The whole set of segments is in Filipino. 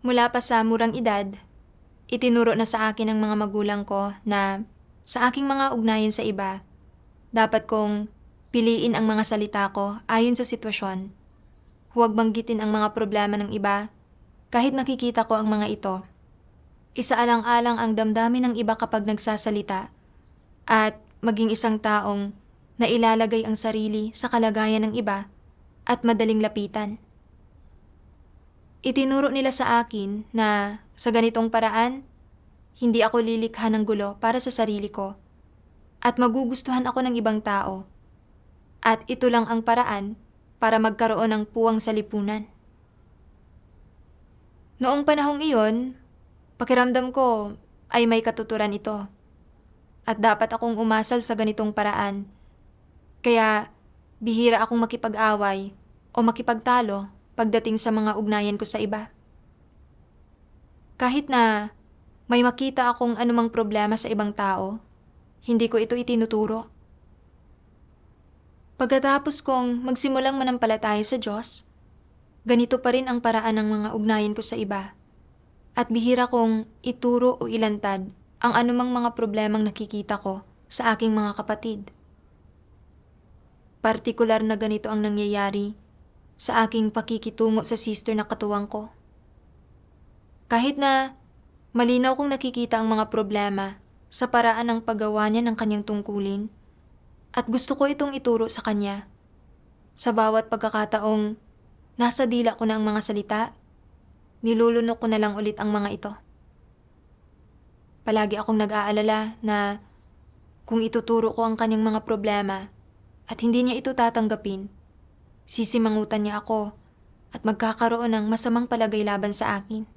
Mula pa sa murang edad, itinuro na sa akin ng mga magulang ko na sa aking mga ugnayan sa iba, dapat kong piliin ang mga salita ko ayon sa sitwasyon. Huwag banggitin ang mga problema ng iba kahit nakikita ko ang mga ito. Isaalang-alang ang damdamin ng iba kapag nagsasalita at maging isang taong nailalagay ang sarili sa kalagayan ng iba at madaling lapitan. Itinuro nila sa akin na sa ganitong paraan, hindi ako lilikha ng gulo para sa sarili ko at magugustuhan ako ng ibang tao. At ito lang ang paraan para magkaroon ng puwang sa lipunan. Noong panahong iyon, pakiramdam ko ay may katuturan ito at dapat akong umasal sa ganitong paraan. Kaya bihira akong makipag-away o makipagtalo pagdating sa mga ugnayan ko sa iba. Kahit na may makita akong anumang problema sa ibang tao, hindi ko ito itinuturo. Pagkatapos kong magsimulang manampalataya sa Diyos, ganito pa rin ang paraan ng mga ugnayan ko sa iba. At bihira kong ituro o ilantad ang anumang mga problemang nakikita ko sa aking mga kapatid. Partikular na ganito ang nangyayari sa aking pakikitungo sa sister na katuwang ko. Kahit na malinaw kong nakikita ang mga problema sa paraan ng paggawa niya ng kanyang tungkulin at gusto ko itong ituro sa kanya. Sa bawat pagkakataong nasa dila ko na ang mga salita, nilulunok ko na lang ulit ang mga ito. Palagi akong nag-aalala na kung ituturo ko ang kanyang mga problema at hindi niya ito tatanggapin, sisimangutan niya ako at magkakaroon ng masamang palagay laban sa akin.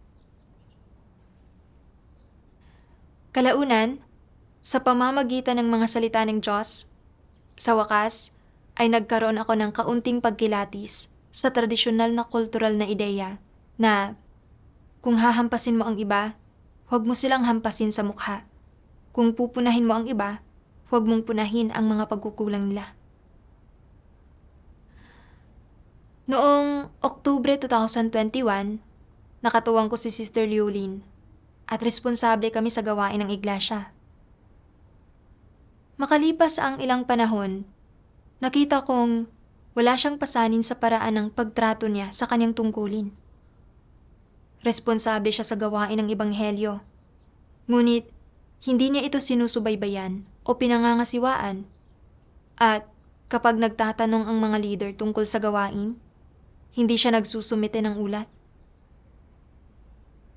Kalaunan, sa pamamagitan ng mga salita ng Diyos, sa wakas ay nagkaroon ako ng kaunting pagkilatis sa tradisyonal na kultural na ideya na kung hahampasin mo ang iba, huwag mo silang hampasin sa mukha. Kung pupunahin mo ang iba, huwag mong punahin ang mga pagkukulang nila. Noong Oktubre 2021, nakatuwang ko si Sister Liolin at responsable kami sa gawain ng iglesia. Makalipas ang ilang panahon, nakita kong wala siyang pasanin sa paraan ng pagtrato niya sa kanyang tungkulin. Responsable siya sa gawain ng ebanghelyo, ngunit hindi niya ito sinusubaybayan o pinangangasiwaan. At kapag nagtatanong ang mga leader tungkol sa gawain, hindi siya nagsusumite ng ulat.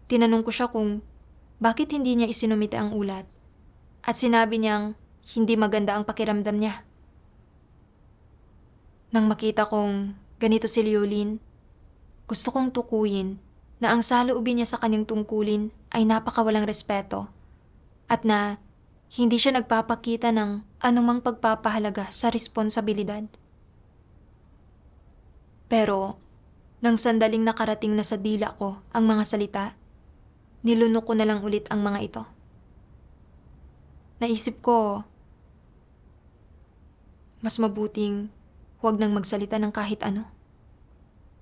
Tinanong ko siya kung bakit hindi niya isinumite ang ulat at sinabi niyang hindi maganda ang pakiramdam niya. Nang makita kong ganito si Liolin, gusto kong tukuyin na ang saloobin niya sa kanyang tungkulin ay napakawalang respeto at na hindi siya nagpapakita ng anumang pagpapahalaga sa responsibilidad. Pero nang sandaling nakarating na sa dila ko ang mga salita, nilunok ko na lang ulit ang mga ito. Naisip ko, mas mabuting huwag nang magsalita ng kahit ano.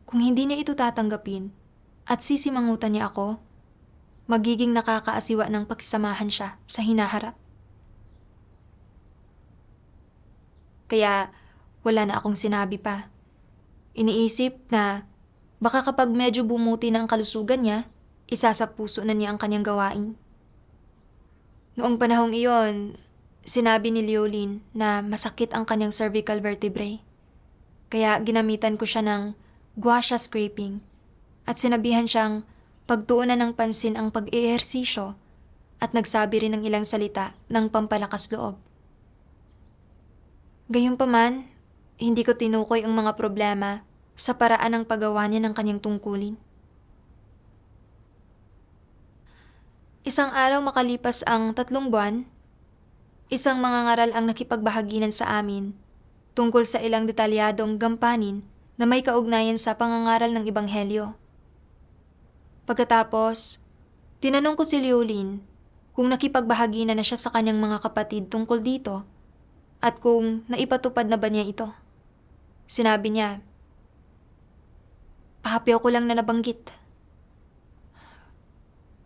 Kung hindi niya ito tatanggapin at sisimangutan niya ako, magiging nakakaasiwa ng pakisamahan siya sa hinaharap. Kaya wala na akong sinabi pa. Iniisip na baka kapag medyo bumuti na ang kalusugan niya, isa sa puso na niya ang kanyang gawain. Noong panahong iyon, sinabi ni Liolin na masakit ang kanyang cervical vertebrae. Kaya ginamitan ko siya ng gua sha scraping at sinabihan siyang pagtuunan ng pansin ang pag-eehersisyo at nagsabi rin ng ilang salita ng pampalakas loob. Gayunpaman, hindi ko tinukoy ang mga problema sa paraan ng paggawa niya ng kanyang tungkulin. Isang araw makalipas ang 3 buwan, isang mangangaral ang nakipagbahaginan sa amin tungkol sa ilang detalyadong gampanin na may kaugnayan sa pangangaral ng ebanghelyo. Pagkatapos, tinanong ko si Liolin kung nakipagbahagi na siya sa kanyang mga kapatid tungkol dito at kung naipatupad na ba niya ito. Sinabi niya, "Pahapyaw ko lang na nabanggit."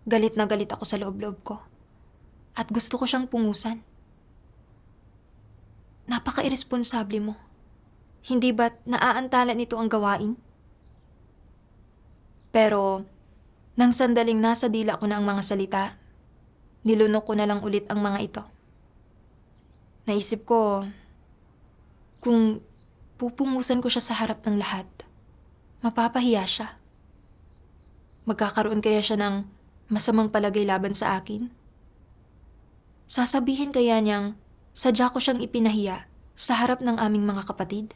galit na galit ako sa loob-loob ko. At gusto ko siyang pungusan. Napaka-irresponsable mo. Hindi ba't naaantala nito ang gawain? Pero, nang sandaling nasa dila ko na ang mga salita, nilunok ko na lang ulit ang mga ito. Naisip ko, kung pupungusan ko siya sa harap ng lahat, mapapahiya siya. Magkakaroon kaya siya ng masamang palagay laban sa akin? Sasabihin kaya niyang sadya ko siyang ipinahiya sa harap ng aming mga kapatid?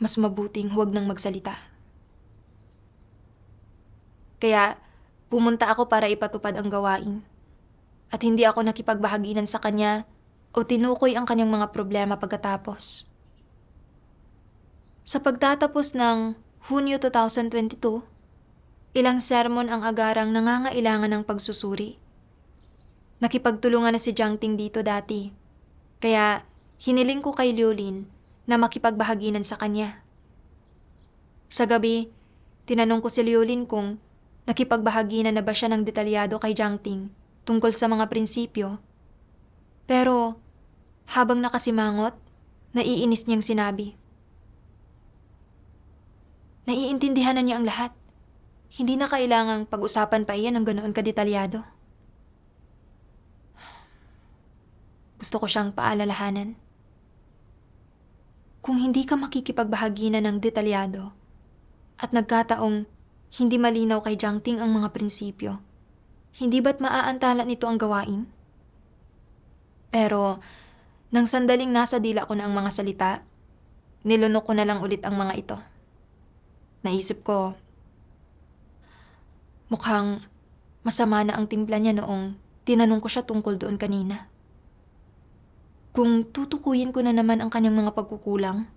Mas mabuting huwag nang magsalita. Kaya pumunta ako para ipatupad ang gawain. At hindi ako nakipagbahaginan sa kanya o tinukoy ang kanyang mga problema pagkatapos. Sa pagtatapos ng Hunyo 2022, ilang sermon ang agarang nangangailangan ng pagsusuri. Nakipagtulungan na si Jiangting dito dati, kaya hiniling ko kay Liulin na makipagbahaginan sa kanya. Sa gabi, tinanong ko si Liulin kung nakipagbahaginan na ba siya ng detalyado kay Jiangting tungkol sa mga prinsipyo. Pero habang nakasimangot, naiinis niyang sinabi, naiintindihan na niya ang lahat. Hindi na kailangang pag-usapan pa iyan ng ganoon kadetalyado. Gusto ko siyang paalalahanan. Kung hindi ka makikipagbahaginan ng detalyado at nagkataong hindi malinaw kay Jiangting ang mga prinsipyo, hindi ba't maaantala nito ang gawain? Pero, nang sandaling nasa dila ko na ang mga salita, nilunok ko na lang ulit ang mga ito. Naisip ko, mukhang masama na ang timpla niya noong tinanong ko siya tungkol doon kanina. Kung tutukuyin ko na naman ang kanyang mga pagkukulang,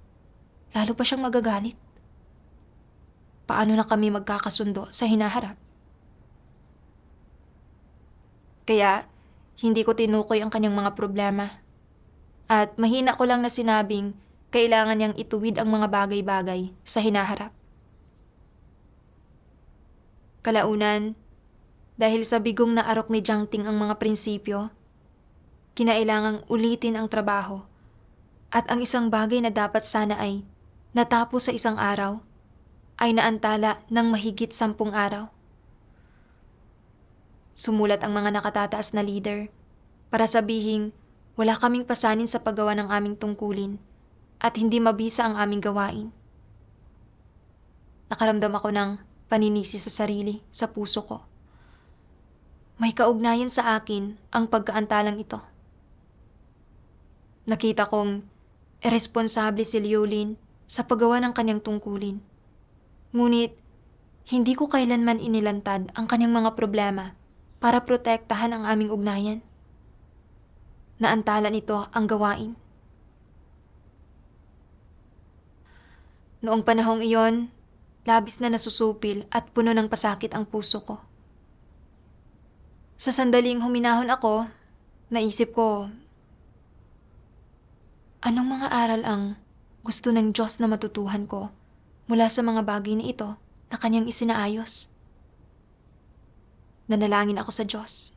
lalo pa siyang magagalit. Paano na kami magkakasundo sa hinaharap? Kaya, hindi ko tinukoy ang kanyang mga problema. At mahina ko lang na sinabing kailangan niyang ituwid ang mga bagay-bagay sa hinaharap. Kalaunan, dahil sa bigong na arok ni Jiangting ang mga prinsipyo, kinailangang ulitin ang trabaho at ang isang bagay na dapat sana ay natapos sa isang araw ay naantala ng mahigit 10 araw. Sumulat ang mga nakatataas na leader para sabihing wala kaming pasanin sa paggawa ng aming tungkulin at hindi mabisa ang aming gawain. Nakaramdam ako ng paninisi sa sarili, sa puso ko. May kaugnayan sa akin ang pagkaantalang ito. Nakita kong iresponsable si Liulin sa paggawa ng kanyang tungkulin. Ngunit, hindi ko kailanman inilantad ang kanyang mga problema para protektahan ang aming ugnayan. Naantala nito ang gawain. Noong panahong iyon, labis na nasusupil at puno ng pasakit ang puso ko. Sa sandaling huminahon ako, naisip ko, anong mga aral ang gusto ng Diyos na matutuhan ko mula sa mga bagay na ito na kanyang isinaayos? Nanalangin ako sa Diyos.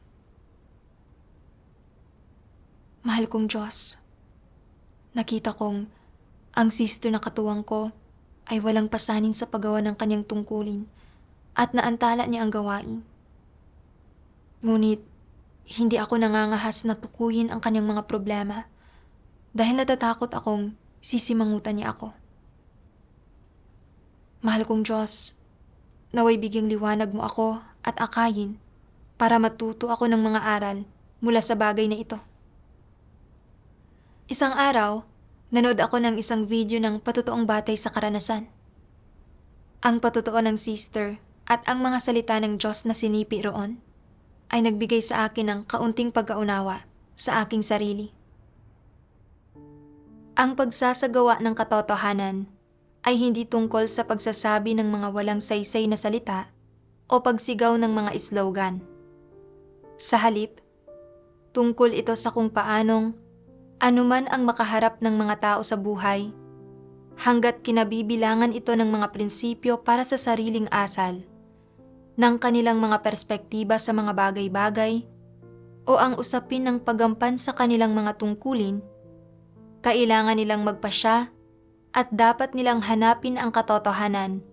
Mahal kong Diyos, nakita kong ang sister na katuwang ko ay walang pasanin sa paggawa ng kanyang tungkulin at naantala niya ang gawain. Ngunit, hindi ako nangangahas na tukuyin ang kanyang mga problema dahil natatakot akong sisimangutan niya ako. Mahal kong Diyos, naway bigyang liwanag mo ako at akayin para matuto ako ng mga aral mula sa bagay na ito. Isang araw, nanood ako ng isang video ng patotoong batay sa karanasan. Ang patotoo ng sister at ang mga salita ng Diyos na sinipi roon ay nagbigay sa akin ng kaunting pagkaunawa sa aking sarili. Ang pagsasagawa ng katotohanan ay hindi tungkol sa pagsasabi ng mga walang saysay na salita o pagsigaw ng mga slogan. Sa halip, tungkol ito sa kung paanong anuman ang makaharap ng mga tao sa buhay, hanggat kinabibilangan ito ng mga prinsipyo para sa sariling asal, ng kanilang mga perspektiba sa mga bagay-bagay o ang usapin ng paggampan sa kanilang mga tungkulin, kailangan nilang magpasya at dapat nilang hanapin ang katotohanan,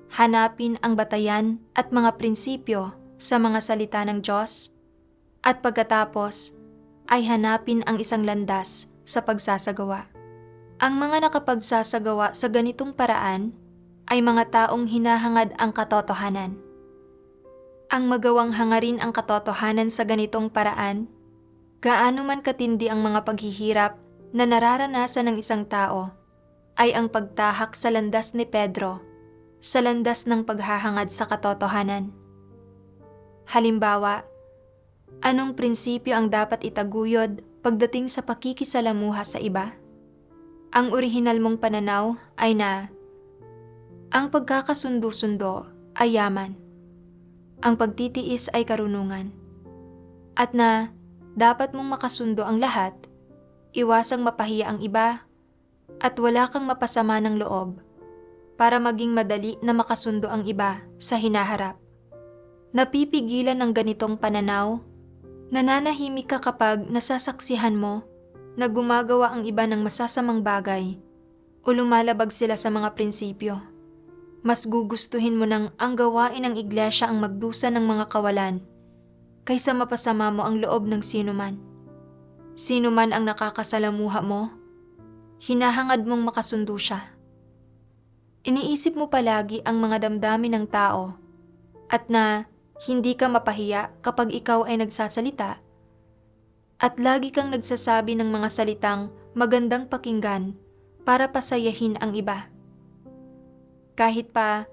hanapin ang batayan at mga prinsipyo sa mga salita ng Diyos, at pagkatapos ay hanapin ang isang landas sa pagsasagawa. Ang mga nakapagsasagawa sa ganitong paraan ay mga taong hinahangad ang katotohanan. Ang magawang hangarin ang katotohanan sa ganitong paraan, gaano man katindi ang mga paghihirap na nararanasan ng isang tao, ay ang pagtahak sa landas ni Pedro, sa landas ng paghahangad sa katotohanan. Halimbawa, anong prinsipyo ang dapat itaguyod pagdating sa pakikisalamuha sa iba? Ang orihinal mong pananaw ay na ang pagkakasundo-sundo ay yaman, ang pagtitiis ay karunungan, at na dapat mong makasundo ang lahat, iwasang mapahiya ang iba, at wala kang mapasama ng loob para maging madali na makasundo ang iba sa hinaharap. Napipigilan ng ganitong pananaw, nananahimik ka kapag nasasaksihan mo na gumagawa ang iba ng masasamang bagay o lumalabag sila sa mga prinsipyo. Mas gugustuhin mo nang ang gawain ng iglesia ang magdusa ng mga kawalan kaysa mapasama mo ang loob ng sinuman. Sino man ang nakakasalamuha mo, hinahangad mong makasundo siya. Iniisip mo palagi ang mga damdamin ng tao at na hindi ka mapahiya kapag ikaw ay nagsasalita at lagi kang nagsasabi ng mga salitang magandang pakinggan para pasayahin ang iba. Kahit pa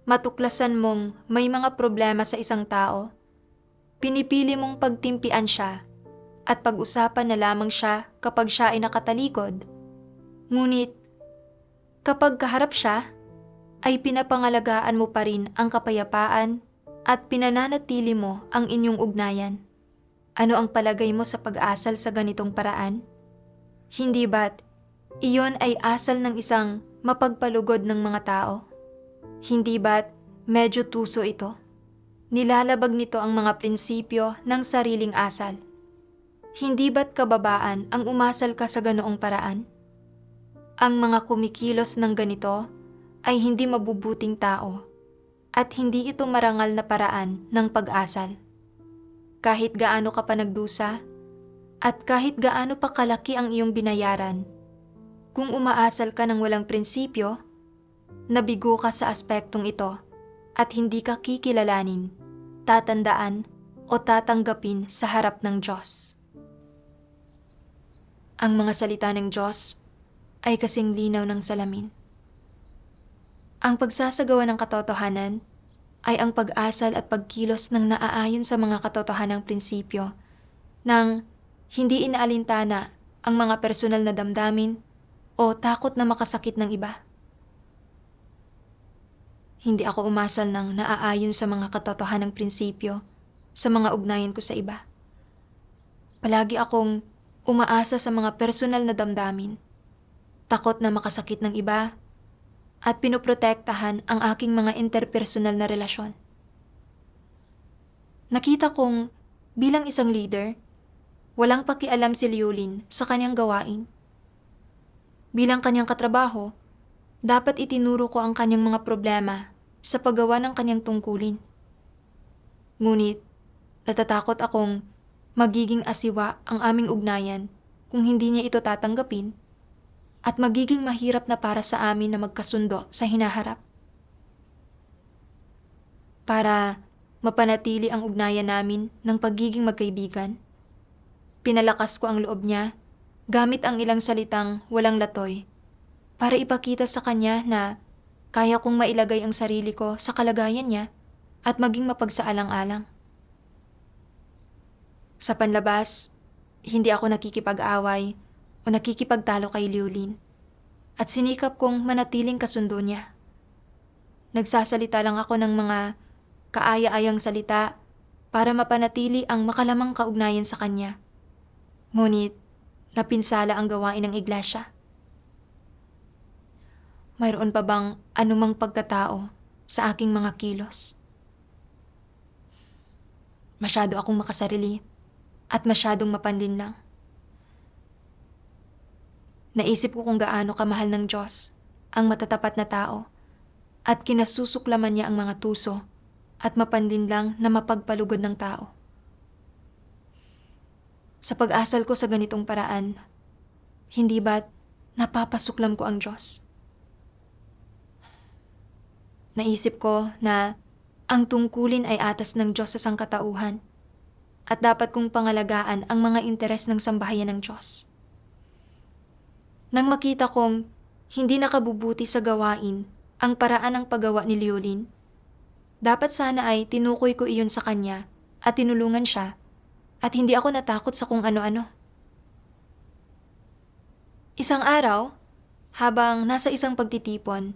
matuklasan mong may mga problema sa isang tao, pinipili mong pagtimpian siya at pag-usapan na lamang siya kapag siya ay nakatalikod. Ngunit kapag kaharap siya, ay pinapangalagaan mo pa rin ang kapayapaan at pinananatili mo ang inyong ugnayan. Ano ang palagay mo sa pag-asal sa ganitong paraan? Hindi ba't iyon ay asal ng isang mapagpalugod ng mga tao? Hindi ba't medyo tuso ito? Nilalabag nito ang mga prinsipyo ng sariling asal. Hindi ba't kababaan ang umasal ka sa ganoong paraan? Ang mga kumikilos ng ganito ay hindi mabubuting tao at hindi ito marangal na paraan ng pag-asal. Kahit gaano ka pa nagdusa at kahit gaano pa kalaki ang iyong binayaran, kung umaasal ka ng walang prinsipyo, nabigo ka sa aspektong ito at hindi ka kikilalanin, tatandaan o tatanggapin sa harap ng Diyos. Ang mga salita ng Diyos ay kasing linaw ng salamin. Ang pagsasagawa ng katotohanan ay ang pag-asal at pagkilos ng naaayon sa mga katotohanang prinsipyo nang hindi inaalintana ang mga personal na damdamin o takot na makasakit ng iba. Hindi ako umasal ng naaayon sa mga katotohanang prinsipyo sa mga ugnayan ko sa iba. Palagi akong umaasa sa mga personal na damdamin, takot na makasakit ng iba, at pinoprotektahan ang aking mga interpersonal na relasyon. Nakita kong bilang isang leader, walang pakialam si Liulin sa kanyang gawain. Bilang kanyang katrabaho, dapat itinuro ko ang kanyang mga problema sa paggawa ng kanyang tungkulin. Ngunit, natatakot akong magiging asiwa ang aming ugnayan kung hindi niya ito tatanggapin at magiging mahirap na para sa amin na magkasundo sa hinaharap. Para mapanatili ang ugnayan namin ng pagiging magkaibigan, pinalakas ko ang loob niya gamit ang ilang salitang walang latoy para ipakita sa kanya na kaya kong mailagay ang sarili ko sa kalagayan niya at maging mapagsaalang-alang. Sa panlabas, hindi ako nakikipag-away o nakikipagtalo kay Liulin at sinikap kong manatiling kasundo niya. Nagsasalita lang ako ng mga kaaya-ayang salita para mapanatili ang makalamang kaugnayan sa kanya. Ngunit, napinsala ang gawain ng iglesia. Mayroon pa bang anumang pagkatao sa aking mga kilos? Masyado akong makasarili at masyadong mapanlinlang. Naisip ko kung gaano kamahal ng Diyos ang matatapat na tao at kinasusuklaman niya ang mga tuso at mapanlinlang na mapagpalugod ng tao. Sa pag-asal ko sa ganitong paraan, hindi ba't napapasuklam ko ang Diyos? Naisip ko na ang tungkulin ay atas ng Diyos sa sangkatauhan at dapat kong pangalagaan ang mga interes ng sambahayan ng Diyos. Nang makita kong hindi nakabubuti sa gawain ang paraan ng paggawa ni Liolin, dapat sana ay tinukoy ko iyon sa kanya at tinulungan siya at hindi ako natakot sa kung ano-ano. Isang araw, habang nasa isang pagtitipon,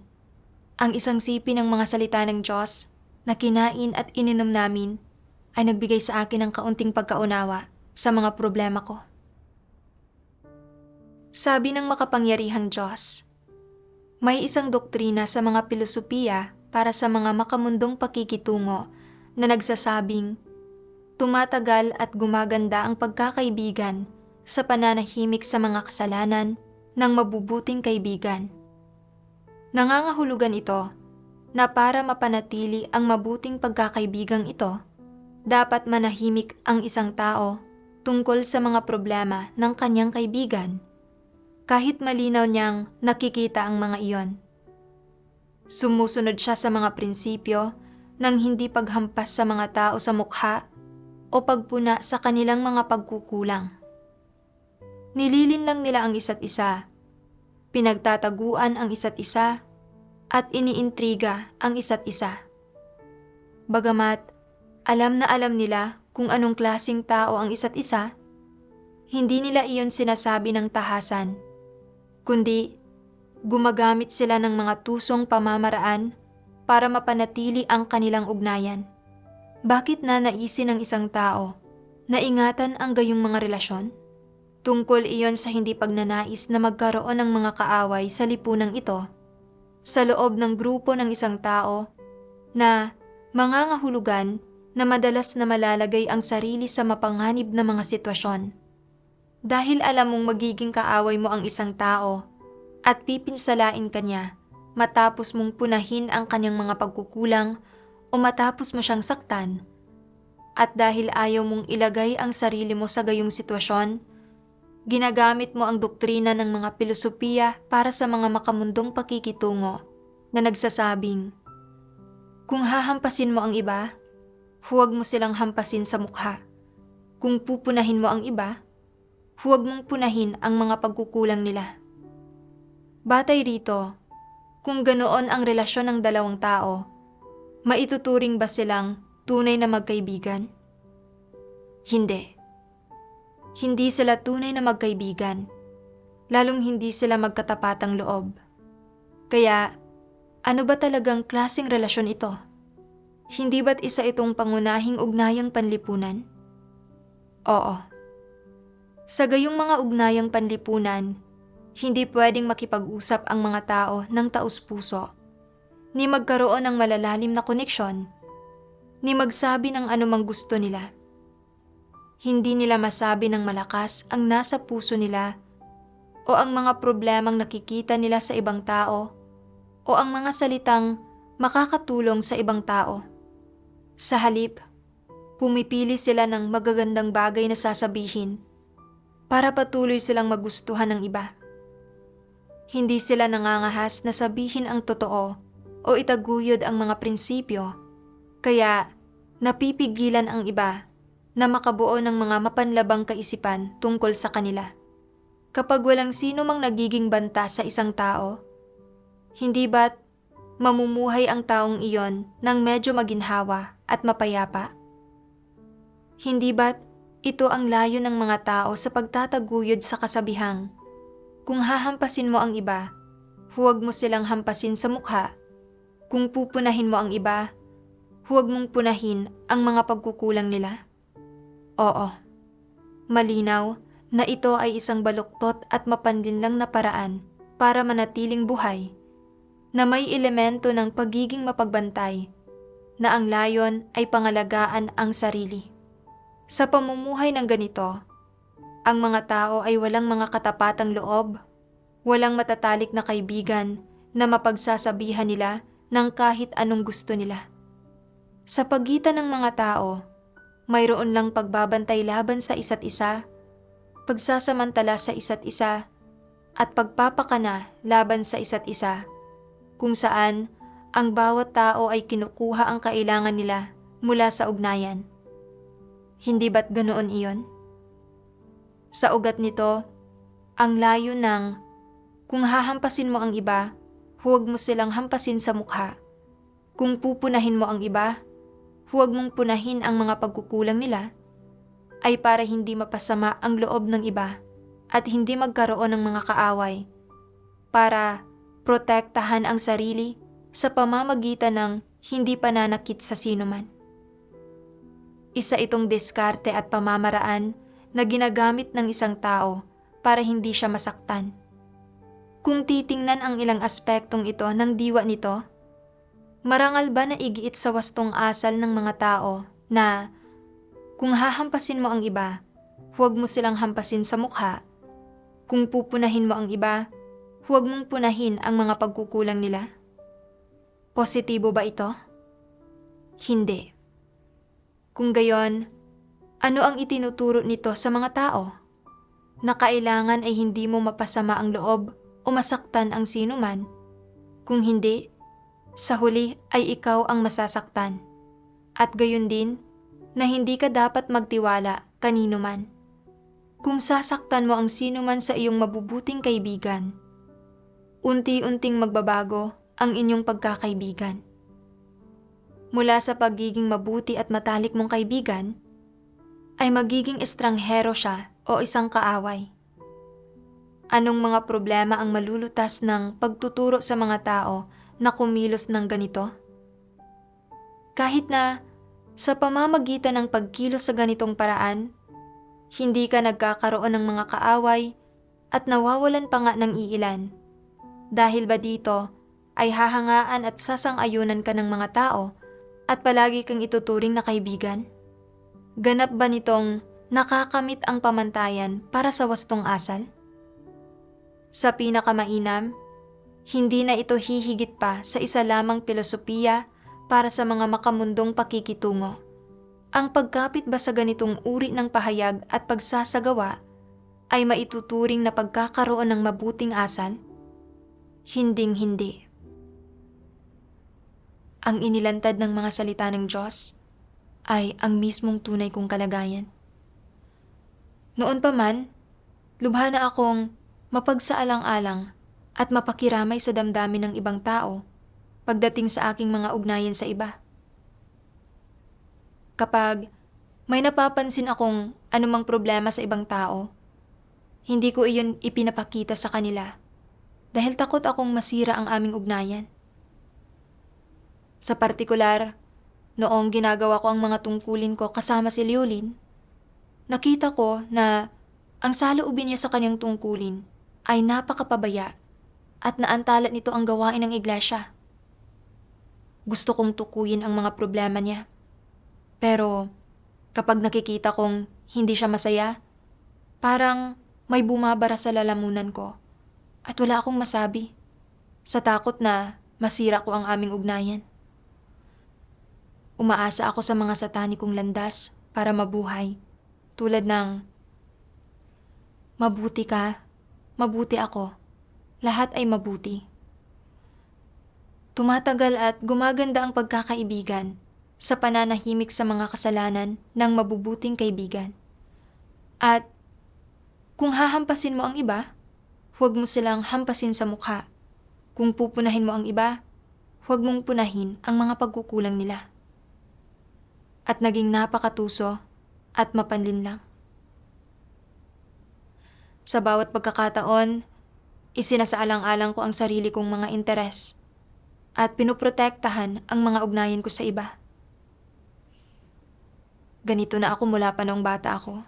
ang isang sipi ng mga salita ng Diyos na kinain at ininom namin ay nagbigay sa akin ng kaunting pagkaunawa sa mga problema ko. Sabi ng makapangyarihang Diyos, may isang doktrina sa mga pilosopiya para sa mga makamundong pakikitungo na nagsasabing tumatagal at gumaganda ang pagkakaibigan sa pananahimik sa mga kasalanan ng mabubuting kaibigan. Nangangahulugan ito na para mapanatili ang mabuting pagkakaibigang ito, dapat manahimik ang isang tao tungkol sa mga problema ng kanyang kaibigan, kahit malinaw niyang nakikita ang mga iyon. Sumusunod siya sa mga prinsipyo ng hindi paghampas sa mga tao sa mukha o pagpuna sa kanilang mga pagkukulang. Nililin lang nila ang isa't isa, pinagtataguan ang isa't isa, at iniintriga ang isa't isa. Bagamat alam na alam nila kung anong klaseng tao ang isa't isa, hindi nila iyon sinasabi ng tahasan, kundi gumagamit sila ng mga tusong pamamaraan para mapanatili ang kanilang ugnayan. Bakit nanaisin ng isang tao na ingatan ang gayong mga relasyon? Tungkol iyon sa hindi pagnanais na magkaroon ng mga kaaway sa lipunang ito, sa loob ng grupo ng isang tao na mangangahulugan na madalas na malalagay ang sarili sa mapanganib na mga sitwasyon. Dahil alam mong magiging kaaway mo ang isang tao at pipinsalain ka niya matapos mong punahin ang kanyang mga pagkukulang o matapos mo siyang saktan, at dahil ayaw mong ilagay ang sarili mo sa gayong sitwasyon, ginagamit mo ang doktrina ng mga pilosopiya para sa mga makamundong pakikitungo na nagsasabing, kung hahampasin mo ang iba, huwag mo silang hampasin sa mukha. Kung pupunahin mo ang iba, huwag mong punahin ang mga pagkukulang nila. Batay rito, kung ganoon ang relasyon ng dalawang tao, maituturing ba silang tunay na magkaibigan? Hindi. Hindi sila tunay na magkaibigan, lalong hindi sila magkatapatang loob. Kaya, ano ba talagang klaseng relasyon ito? Hindi ba't isa itong pangunahing ugnayang panlipunan? Oo. Sa gayong mga ugnayang panlipunan, hindi pwedeng makipag-usap ang mga tao ng taos-puso, ni magkaroon ng malalalim na koneksyon, ni magsabi ng anumang gusto nila. Hindi nila masabi ng malakas ang nasa puso nila o ang mga problemang nakikita nila sa ibang tao o ang mga salitang makakatulong sa ibang tao. Sa halip, pumipili sila ng magagandang bagay na sasabihin para patuloy silang magustuhan ng iba. Hindi sila nangangahas na sabihin ang totoo o itaguyod ang mga prinsipyo, kaya napipigilan ang iba na makabuo ng mga mapanlabang kaisipan tungkol sa kanila. Kapag walang sino mang nagiging banta sa isang tao, hindi ba't mamumuhay ang taong iyon ng medyo maginhawa at mapayapa? Hindi ba't ito ang layo ng mga tao sa pagtataguyod sa kasabihang, kung hahampasin mo ang iba, huwag mo silang hampasin sa mukha. Kung pupunahin mo ang iba, huwag mong punahin ang mga pagkukulang nila. Oo, malinaw na ito ay isang baluktot at mapanlinlang na paraan para manatiling buhay, na may elemento ng pagiging mapagbantay, na ang layon ay pangalagaan ang sarili. Sa pamumuhay ng ganito, ang mga tao ay walang mga katapatang loob, walang matatalik na kaibigan na mapagsasabihan nila ng kahit anong gusto nila. Sa pagitan ng mga tao, mayroon lang pagbabantay laban sa isa't isa, pagsasamantala sa isa't isa, at pagpapakana laban sa isa't isa, kung saan ang bawat tao ay kinukuha ang kailangan nila mula sa ugnayan. Hindi ba't ganoon iyon? Sa ugat nito, ang layo ng kung hahampasin mo ang iba, huwag mo silang hampasin sa mukha. Kung pupunahin mo ang iba, huwag mong punahin ang mga pagkukulang nila, ay para hindi mapasama ang loob ng iba at hindi magkaroon ng mga kaaway, para protektahan ang sarili sa pamamagitan ng hindi pananakit sa sinuman. Isa itong diskarte at pamamaraan na ginagamit ng isang tao para hindi siya masaktan. Kung titingnan ang ilang aspektong ito ng diwa nito, marangal ba na igiit sa wastong asal ng mga tao na kung hahampasin mo ang iba, huwag mo silang hampasin sa mukha. Kung pupunahin mo ang iba, huwag mong punahin ang mga pagkukulang nila? Positibo ba ito? Hindi. Kung gayon, ano ang itinuturo nito sa mga tao? Na kailangan ay hindi mo mapasama ang loob o masaktan ang sinuman. Kung hindi, sa huli ay ikaw ang masasaktan. At gayon din, na hindi ka dapat magtiwala kanino man. Kung sasaktan mo ang sinuman sa iyong mabubuting kaibigan, unti-unting magbabago ang inyong pagkakaibigan. Mula sa pagiging mabuti at matalik mong kaibigan, ay magiging estranghero siya o isang kaaway. Anong mga problema ang malulutas ng pagtuturo sa mga tao na kumilos ng ganito? Kahit na sa pamamagitan ng pagkilos sa ganitong paraan, hindi ka nagkakaroon ng mga kaaway at nawawalan pa nga ng iilan. Dahil ba dito ay hahangaan at sasang-ayunan ka ng mga tao at palagi kang ituturing na kaibigan? Ganap ba nitong nakakamit ang pamantayan para sa wastong asal? Sa pinakamainam, hindi na ito hihigit pa sa isa lamang pilosopiya para sa mga makamundong pakikitungo. Ang pagkapit ba sa ganitong uri ng pahayag at pagsasagawa ay maituturing na pagkakaroon ng mabuting asal? Hinding-hindi. Ang inilantad ng mga salita ng Diyos ay ang mismong tunay kong kalagayan. Noon pa man, lubha na akong mapagsaalang-alang at mapakiramay sa damdamin ng ibang tao pagdating sa aking mga ugnayan sa iba. Kapag may napapansin akong anumang problema sa ibang tao, hindi ko iyon ipinapakita sa kanila dahil takot akong masira ang aming ugnayan. Sa partikular, noong ginagawa ko ang mga tungkulin ko kasama si Liolin, nakita ko na ang saloobin niya sa kanyang tungkulin ay napakapabaya at naantalat nito ang gawain ng iglesia. Gusto kong tukuyin ang mga problema niya. Pero kapag nakikita kong hindi siya masaya, parang may bumabara sa lalamunan ko at wala akong masabi sa takot na masira ko ang aming ugnayan. Umaasa ako sa mga satanikong landas para mabuhay, tulad ng mabuti ka, mabuti ako, lahat ay mabuti. Tumatagal at gumaganda ang pagkakaibigan sa pananahimik sa mga kasalanan ng mabubuting kaibigan. At kung hahampasin mo ang iba, huwag mo silang hampasin sa mukha. Kung pupunahin mo ang iba, huwag mong punahin ang mga pagkukulang nila. At naging napakatuso at mapanlinlang. Sa bawat pagkakataon, isinasaalang-alang ko ang sarili kong mga interes at pinuprotektahan ang mga ugnayan ko sa iba. Ganito na ako mula pa noong bata ako.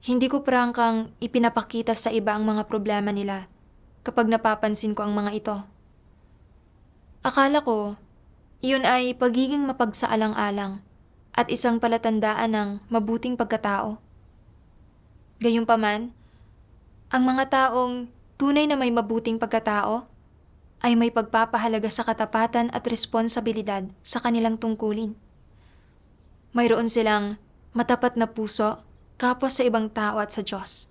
Hindi ko prangkang ipinapakita sa iba ang mga problema nila kapag napapansin ko ang mga ito. Akala ko, iyon ay pagiging mapagsaalang-alang at isang palatandaan ng mabuting pagkatao. Gayunpaman, ang mga taong tunay na may mabuting pagkatao ay may pagpapahalaga sa katapatan at responsibilidad sa kanilang tungkulin. Mayroon silang matapat na puso kapwa sa ibang tao at sa Diyos.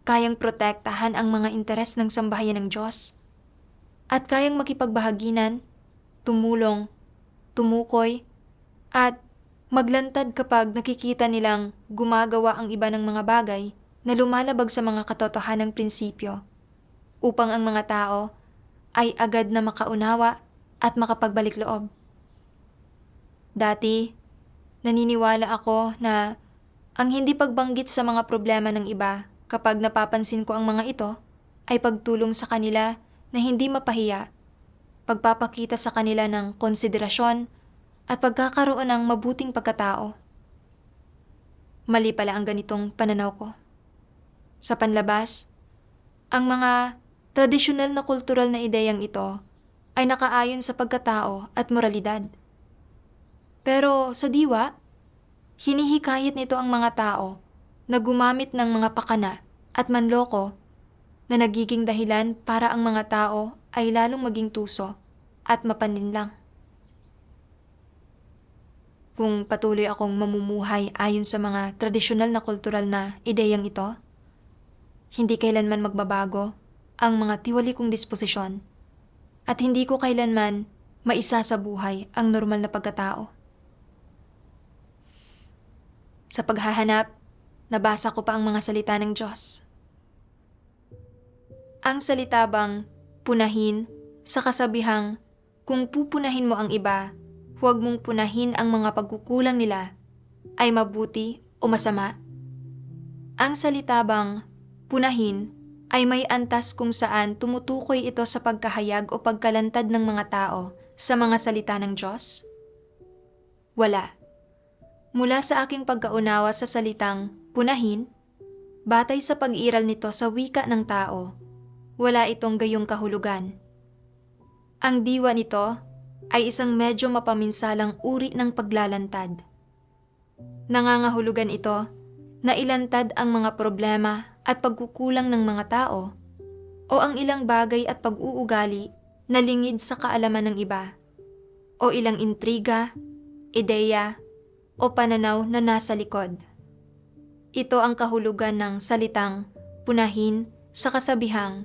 Kayang protektahan ang mga interes ng sambahayan ng Diyos. At kayang makipagbahaginan, tumulong, tumukoy, at maglantad kapag nakikita nilang gumagawa ang iba ng mga bagay na lumalabag sa mga katotohanang prinsipyo upang ang mga tao ay agad na makaunawa at makapagbalik loob. Dati, naniniwala ako na ang hindi pagbanggit sa mga problema ng iba kapag napapansin ko ang mga ito ay pagtulong sa kanila na hindi mapahiya, pagpapakita sa kanila ng konsiderasyon at pagkakaroon ng mabuting pagkatao. Mali pala ang ganitong pananaw ko. Sa panlabas, ang mga tradisyonal na kultural na ideyang ito ay nakaayon sa pagkatao at moralidad. Pero sa diwa, hinihikayat nito ang mga tao na gumamit ng mga pakana at manloko na nagiging dahilan para ang mga tao ay lalong maging tuso at mapanlinlang. Kung patuloy akong mamumuhay ayon sa mga tradisyonal na kultural na ideyang ito, hindi kailanman magbabago ang mga tiwali kong disposisyon at hindi ko kailanman maisa sa buhay ang normal na pagkatao. Sa paghahanap, nabasa ko pa ang mga salita ng Diyos. Ang salita bang punahin sa kasabihang kung pupunahin mo ang iba, huwag mong punahin ang mga pagkukulang nila ay mabuti o masama? Ang salita bang punahin ay may antas kung saan tumutukoy ito sa pagkahayag o pagkalantad ng mga tao sa mga salita ng Diyos? Wala. Mula sa aking pagkaunawa sa salitang punahin, batay sa pag-iral nito sa wika ng tao, wala itong gayong kahulugan. Ang diwa nito ay isang medyo mapaminsalang uri ng paglalantad. Nangangahulugan ito na ilantad ang mga problema at pagkukulang ng mga tao o ang ilang bagay at pag-uugali na lingid sa kaalaman ng iba o ilang intriga, ideya o pananaw na nasa likod. Ito ang kahulugan ng salitang punahin sa kasabihang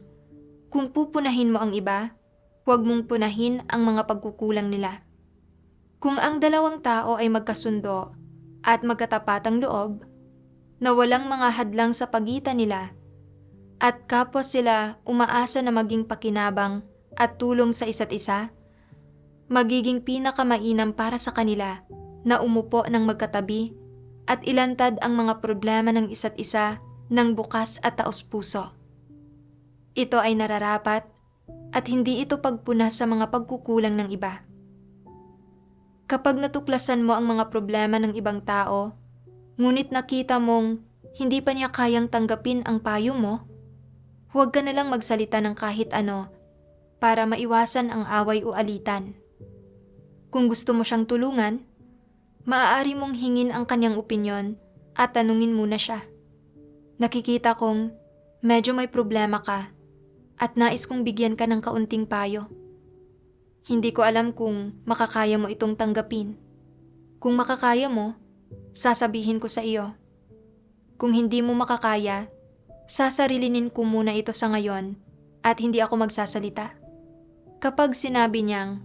kung pupunahin mo ang iba, huwag mong punahin ang mga pagkukulang nila. Kung ang dalawang tao ay magkasundo at magkatapatang loob, na walang mga hadlang sa pagitan nila, at kapwa sila umaasa na maging pakinabang at tulong sa isa't isa, magiging pinakamainam para sa kanila na umupo ng magkatabi at ilantad ang mga problema ng isa't isa ng bukas at taos-puso. Ito ay nararapat at hindi ito pagpunas sa mga pagkukulang ng iba. Kapag natuklasan mo ang mga problema ng ibang tao, ngunit nakita mong hindi pa niya kayang tanggapin ang payo mo, huwag ka nalang magsalita ng kahit ano para maiwasan ang away o alitan. Kung gusto mo siyang tulungan, maaari mong hingin ang kanyang opinyon at tanungin muna siya. Nakikita kong medyo may problema ka at nais kong bigyan ka ng kaunting payo. Hindi ko alam kung makakaya mo itong tanggapin. Kung makakaya mo, sasabihin ko sa iyo. Kung hindi mo makakaya, sasarilinin ko muna ito sa ngayon at hindi ako magsasalita. Kapag sinabi niyang,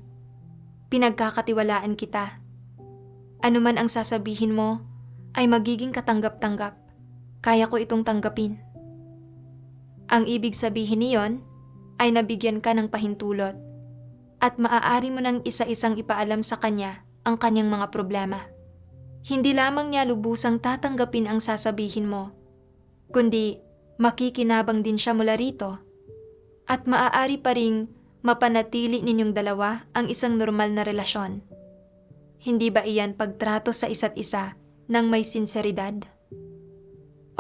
pinagkakatiwalaan kita, anuman ang sasabihin mo ay magiging katanggap-tanggap. Kaya ko itong tanggapin. Ang ibig sabihin niyon ay nabigyan ka ng pahintulot at maaari mo nang isa-isang ipaalam sa kanya ang kanyang mga problema. Hindi lamang niya lubusang tatanggapin ang sasabihin mo, kundi makikinabang din siya mula rito at maaari pa ring mapanatili ninyong dalawa ang isang normal na relasyon. Hindi ba iyan pagtrato sa isa't isa ng may sinseridad?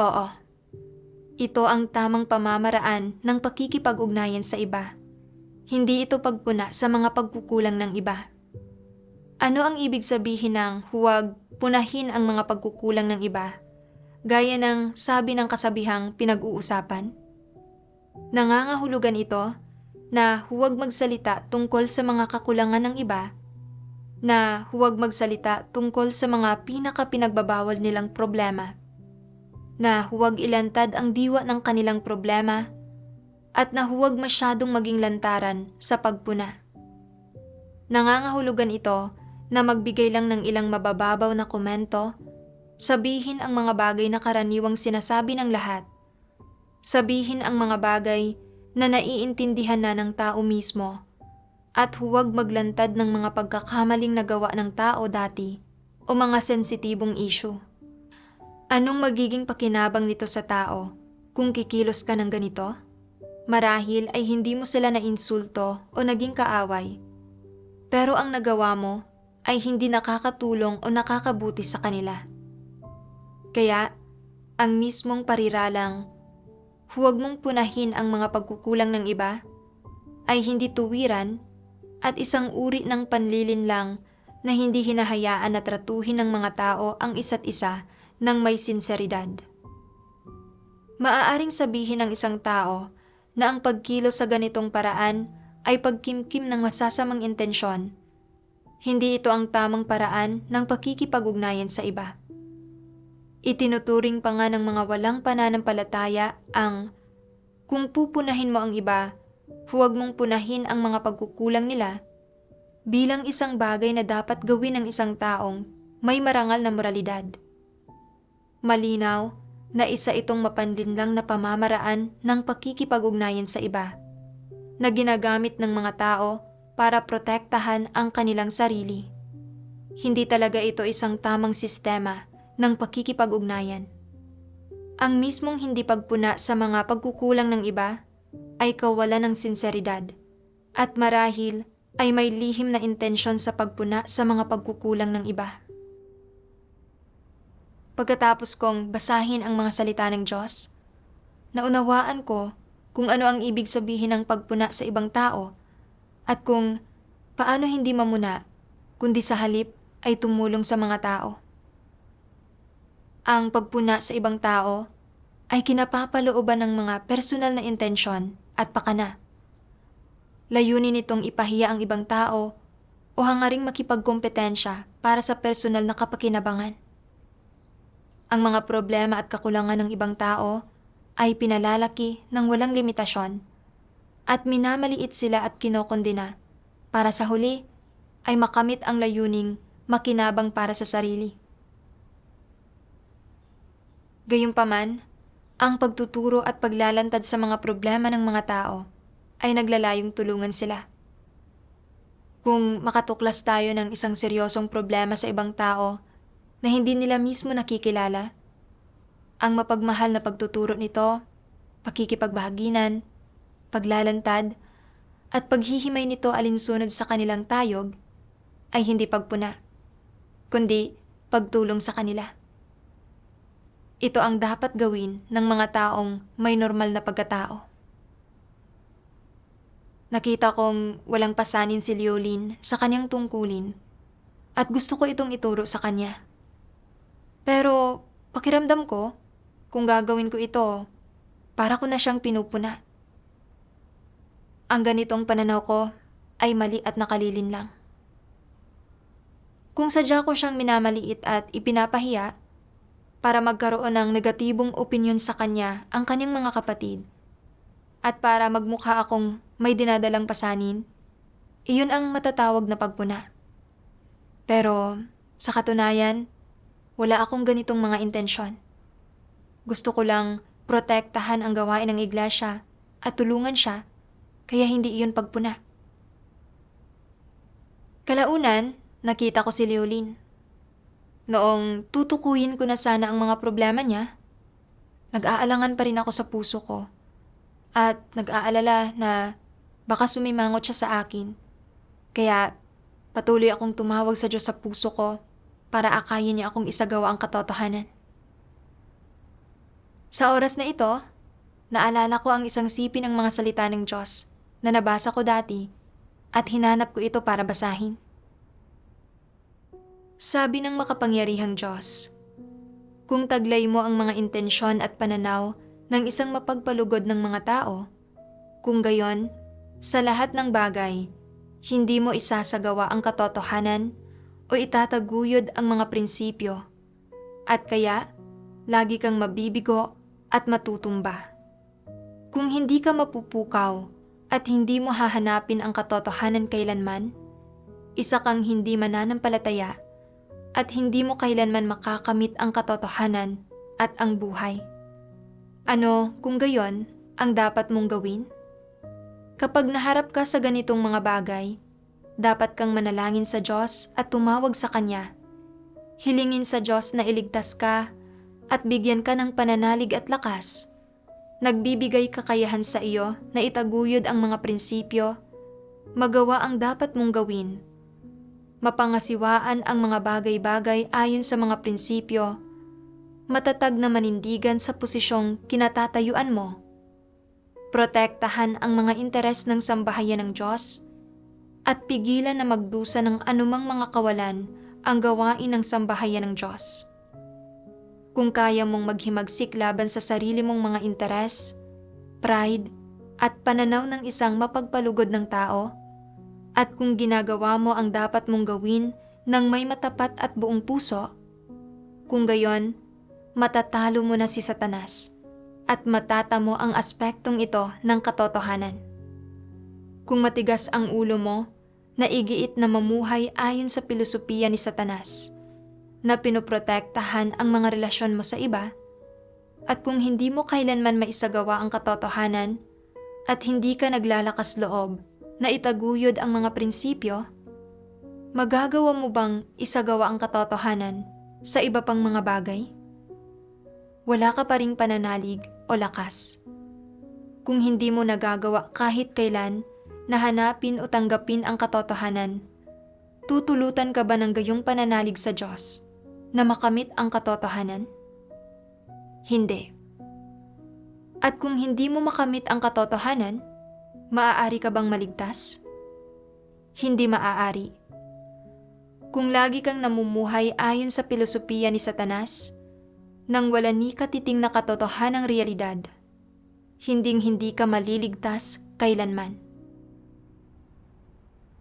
Oo. Ito ang tamang pamamaraan ng pakikipag-ugnayan sa iba. Hindi ito pagpuna sa mga pagkukulang ng iba. Ano ang ibig sabihin ng huwag punahin ang mga pagkukulang ng iba, gaya ng sabi ng kasabihang pinag-uusapan. Nangangahulugan ito na huwag magsalita tungkol sa mga kakulangan ng iba, na huwag magsalita tungkol sa mga pinaka-pinagbabawal nilang problema, na huwag ilantad ang diwa ng kanilang problema, at na huwag masyadong maging lantaran sa pagpuna. Nangangahulugan ito na magbigay lang ng ilang mabababaw na komento, sabihin ang mga bagay na karaniwang sinasabi ng lahat, sabihin ang mga bagay na naiintindihan na ng tao mismo, at huwag maglantad ng mga pagkakamaling nagawa ng tao dati o mga sensitibong issue. Anong magiging pakinabang nito sa tao kung kikilos ka ng ganito? Marahil ay hindi mo sila na-insulto o naging kaaway, pero ang nagawa mo ay hindi nakakatulong o nakakabuti sa kanila. Kaya, ang mismong pariralang, huwag mong punahin ang mga pagkukulang ng iba, ay hindi tuwiran at isang uri ng panlilinlang na hindi hinahayaan na tratuhin ng mga tao ang isa't isa ng may sinseridad. Maaaring sabihin ng isang tao na ang pagkilos sa ganitong paraan ay pagkimkim ng masasamang intensyon. Hindi ito ang tamang paraan ng pakikipag-ugnayan sa iba. Itinuturing pa nga ng mga walang pananampalataya ang kung pupunahin mo ang iba, huwag mong punahin ang mga pagkukulang nila bilang isang bagay na dapat gawin ng isang taong may marangal na moralidad. Malinaw na isa itong mapanlinlang na pamamaraan ng pakikipag-ugnayan sa iba na ginagamit ng mga tao para protektahan ang kanilang sarili. Hindi talaga ito isang tamang sistema ng pakikipag-ugnayan. Ang mismong hindi pagpuna sa mga pagkukulang ng iba ay kawalan ng sinseridad at marahil ay may lihim na intensyon sa pagpuna sa mga pagkukulang ng iba. Pagkatapos kong basahin ang mga salita ng Diyos, naunawaan ko kung ano ang ibig sabihin ng pagpuna sa ibang tao at kung paano hindi mamuna kundi sa halip ay tumulong sa mga tao. Ang pagpuna sa ibang tao ay kinapapalooban ng mga personal na intensyon at pakana. Layunin nitong ipahiya ang ibang tao o hangaring makipagkompetensya para sa personal na kapakinabangan. Ang mga problema at kakulangan ng ibang tao ay pinalalaki ng walang limitasyon at minamaliit sila at kinokondena para sa huli ay makamit ang layuning makinabang para sa sarili. Gayunpaman, ang pagtuturo at paglalantad sa mga problema ng mga tao ay naglalayong tulungan sila. Kung makatuklas tayo ng isang seryosong problema sa ibang tao na hindi nila mismo nakikilala, ang mapagmahal na pagtuturo nito, pakikipagbahaginan, paglalantad, at paghihimay nito alinsunod sa kanilang tayog ay hindi pagpuna, kundi pagtulong sa kanila. Ito ang dapat gawin ng mga taong may normal na pagkatao. Nakita kong walang pasanin si Liolin sa kanyang tungkulin at gusto ko itong ituro sa kanya. Pero pakiramdam ko, kung gagawin ko ito, para ko na siyang pinupuna. Ang ganitong pananaw ko ay mali at nakalilin lang. Kung sadya ko siyang minamaliit at ipinapahiya, para magkaroon ng negatibong opinyon sa kanya ang kanyang mga kapatid, at para magmukha akong may dinadalang pasanin, iyon ang matatawag na pagpuna. Pero sa katunayan, wala akong ganitong mga intensyon. Gusto ko lang protektahan ang gawain ng iglesia at tulungan siya, kaya hindi iyon pagpuna. Kalaunan, nakita ko si Liolin. Noong tutukuyin ko na sana ang mga problema niya, nag-aalangan pa rin ako sa puso ko at nag-aalala na baka sumimangot siya sa akin. Kaya patuloy akong tumawag sa Diyos sa puso ko para akayin niya akong isagawa ang katotohanan. Sa oras na ito, naalala ko ang isang sipi ng mga salita ng Diyos na nabasa ko dati at hinanap ko ito para basahin. Sabi ng makapangyarihang Diyos, kung taglay mo ang mga intensyon at pananaw ng isang mapagpalugod ng mga tao, kung gayon, sa lahat ng bagay, hindi mo isasagawa ang katotohanan o itataguyod ang mga prinsipyo, at kaya lagi kang mabibigo at matutumba. Kung hindi ka mapupukaw at hindi mo hahanapin ang katotohanan kailanman, isa kang hindi mananampalataya at hindi mo kailanman makakamit ang katotohanan at ang buhay. Ano, kung gayon, ang dapat mong gawin? Kapag naharap ka sa ganitong mga bagay, dapat kang manalangin sa Diyos at tumawag sa Kanya. Hilingin sa Diyos na iligtas ka at bigyan ka ng pananalig at lakas. Nagbibigay kakayahan sa iyo na itaguyod ang mga prinsipyo, magawa ang dapat mong gawin, mapangasiwaan ang mga bagay-bagay ayon sa mga prinsipyo, matatag na manindigan sa posisyong kinatatayuan mo, protektahan ang mga interes ng sambahayan ng Diyos, at pigilan na magdusa ng anumang mga kawalan ang gawain ng sambahayan ng Diyos. Kung kaya mong maghimagsik laban sa sarili mong mga interes, pride, at pananaw ng isang mapagpalugod ng tao, at kung ginagawa mo ang dapat mong gawin ng may matapat at buong puso, kung gayon, matatalo mo na si Satanas at matatamo ang aspektong ito ng katotohanan. Kung matigas ang ulo mo, naigiit na mamuhay ayon sa pilosopiya ni Satanas, na pinoprotektahan ang mga relasyon mo sa iba, at kung hindi mo kailanman maisagawa ang katotohanan at hindi ka naglalakas loob na itaguyod ang mga prinsipyo, magagawa mo bang isagawa ang katotohanan sa iba pang mga bagay? Wala ka pa ring pananalig o lakas. Kung hindi mo nagagawa kahit kailan na hanapin o tanggapin ang katotohanan, tutulutan ka ba ng gayong pananalig sa Diyos na makamit ang katotohanan? Hindi. At kung hindi mo makamit ang katotohanan, maaari ka bang maligtas? Hindi maaari. Kung lagi kang namumuhay ayon sa pilosopiya ni Satanas, nang wala ni katiting na katotohanang realidad, hinding-hindi ka maliligtas kailanman.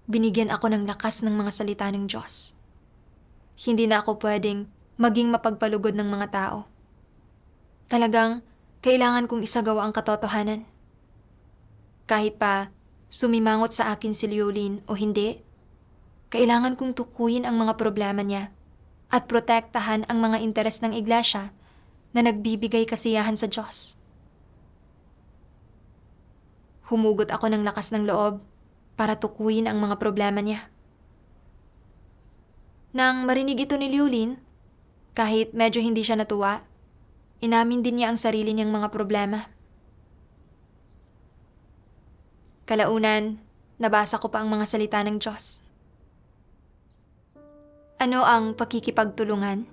Binigyan ako ng lakas ng mga salita ng Diyos. Hindi na ako pwedeng maging mapagpalugod ng mga tao. Talagang kailangan kong isagawa ang katotohanan. Kahit pa sumimangot sa akin si Liolin o hindi, kailangan kong tukuyin ang mga problema niya at protektahan ang mga interes ng iglesia na nagbibigay kasiyahan sa Diyos. Humugot ako ng lakas ng loob para tukuyin ang mga problema niya. Nang marinig ito ni Liolin, kahit medyo hindi siya natuwa, inamin din niya ang sarili niyang mga problema. Kalaunan, nabasa ko pa ang mga salita ng Diyos. Ano ang pakikipagtulungan?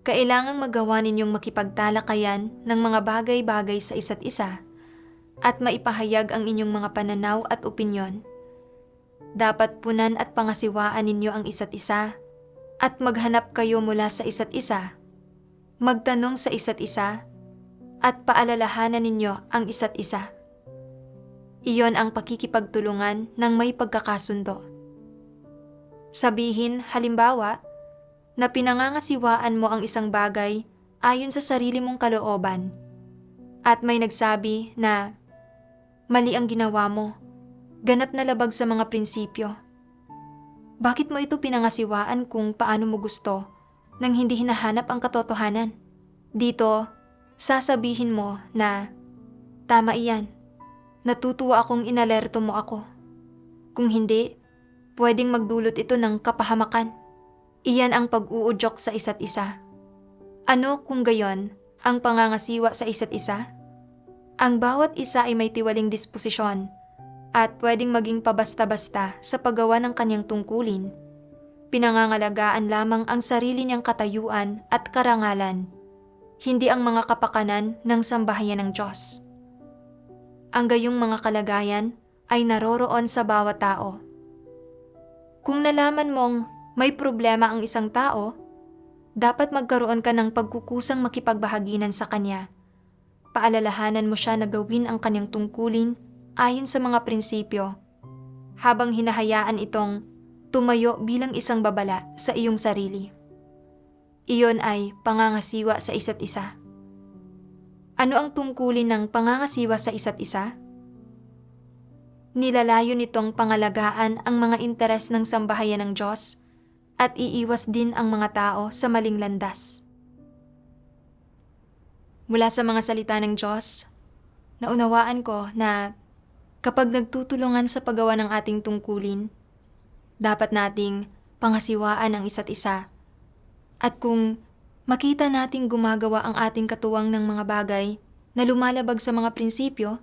Kailangang magawa ninyong makipagtalakayan ng mga bagay-bagay sa isa't isa at maipahayag ang inyong mga pananaw at opinyon. Dapat punan at pangasiwaan ninyo ang isa't isa at maghanap kayo mula sa isa't isa, magtanong sa isa't isa at paalalahanan ninyo ang isa't isa. Iyon ang pakikipagtulungan ng may pagkakasundo. Sabihin, halimbawa, na pinangangasiwaan mo ang isang bagay ayon sa sarili mong kalooban at may nagsabi na mali ang ginawa mo, ganap na labag sa mga prinsipyo. Bakit mo ito pinangasiwaan kung paano mo gusto nang hindi hinahanap ang katotohanan? Dito, sasabihin mo na tama iyan, natutuwa akong inalerto mo ako. Kung hindi, pwedeng magdulot ito ng kapahamakan. Iyan ang pag-uudyok sa isa't isa. Ano kung gayon ang pangangasiwa sa isa't isa? Ang bawat isa ay may tiwaling disposisyon at pwedeng maging pabasta-basta sa paggawa ng kanyang tungkulin. Pinangangalagaan lamang ang sarili niyang katayuan at karangalan, hindi ang mga kapakanan ng sambahayan ng Diyos. Ang gayong mga kalagayan ay naroroon sa bawat tao. Kung nalaman mong may problema ang isang tao, dapat magkaroon ka ng pagkukusang makipagbahaginan sa kanya. Paalalahanan mo siya na gawin ang kanyang tungkulin ayon sa mga prinsipyo, habang hinahayaan itong tumayo bilang isang babala sa iyong sarili. Iyon ay pangangasiwa sa isa't isa. Ano ang tungkulin ng pangangasiwa sa isa't isa? Nilalayo nitong pangalagaan ang mga interes ng sambahayan ng Diyos at iiwas din ang mga tao sa maling landas. Mula sa mga salita ng Diyos, naunawaan ko na kapag nagtutulungan sa paggawa ng ating tungkulin, dapat nating pangasiwaan ang isa't isa. At kung makita nating gumagawa ang ating katuwang ng mga bagay na lumalabag sa mga prinsipyo,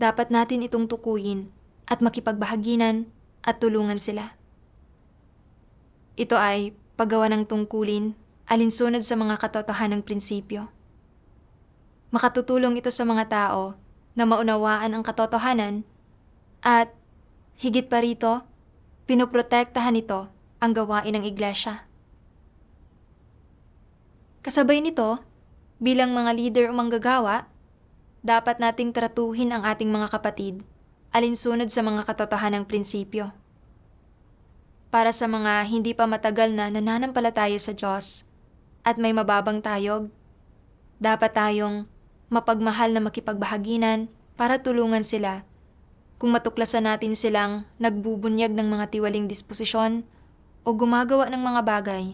dapat natin itong tukuyin at makipagbahaginan at tulungan sila. Ito ay paggawa ng tungkulin alinsunod sa mga katotohanang prinsipyo. Makatutulong ito sa mga tao na maunawaan ang katotohanan at higit pa rito, pinoprotektahan nito ang gawain ng iglesia. Kasabay nito, bilang mga leader o manggagawa, dapat nating tratuhin ang ating mga kapatid alinsunod sa mga katotohanang prinsipyo. Para sa mga hindi pa matagal na nananampalataya sa Diyos at may mababang tayog, dapat tayong mapagmahal na makipagbahaginan para tulungan sila kung matuklasan natin silang nagbubunyag ng mga tiwaling disposisyon o gumagawa ng mga bagay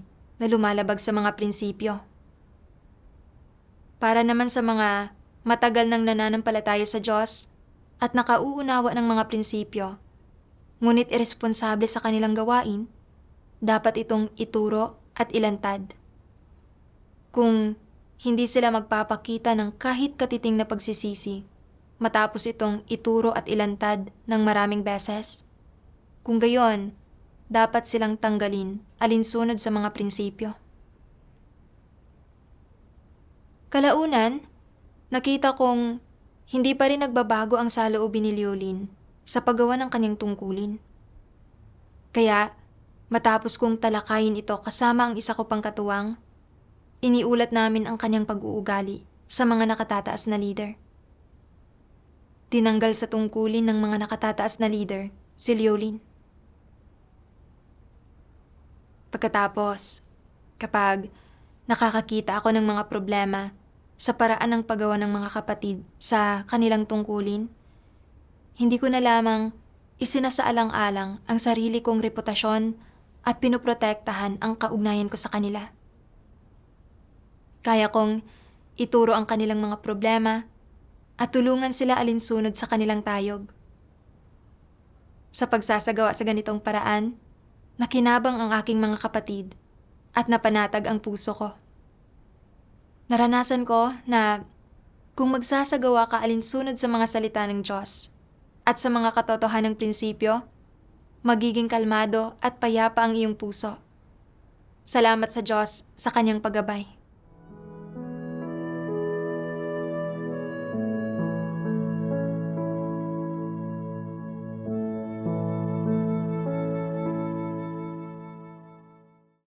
na lumalabag sa mga prinsipyo. Para naman sa mga matagal nang nananampalataya sa Diyos at nakauunawa ng mga prinsipyo, ngunit iresponsable sa kanilang gawain, dapat itong ituro at ilantad. Kung hindi sila magpapakita ng kahit katiting na pagsisisi, matapos itong ituro at ilantad ng maraming beses, kung gayon, dapat silang tanggalin alinsunod sa mga prinsipyo. Kalaunan, nakita kong hindi pa rin nagbabago ang saloobin ni Leolin sa paggawa ng kanyang tungkulin. Kaya, matapos kong talakayin ito kasama ang isa ko pang katuwang, iniulat namin ang kanyang pag-uugali sa mga nakatataas na leader. Tinanggal sa tungkulin ng mga nakatataas na leader si Leolin. Pagkatapos, kapag nakakakita ako ng mga problema sa paraan ng paggawa ng mga kapatid sa kanilang tungkulin, hindi ko na lamang isinasaalang-alang ang sarili kong reputasyon at pinoprotektahan ang kaugnayan ko sa kanila. Kaya kong ituro ang kanilang mga problema at tulungan sila alinsunod sa kanilang tayog. Sa pagsasagawa sa ganitong paraan, nakinabang ang aking mga kapatid at napanatag ang puso ko. Naranasan ko na kung magsasagawa ka alinsunod sa mga salita ng Diyos at sa mga katotohanang prinsipyo, magiging kalmado at payapa ang iyong puso. Salamat sa Diyos sa kanyang paggabay.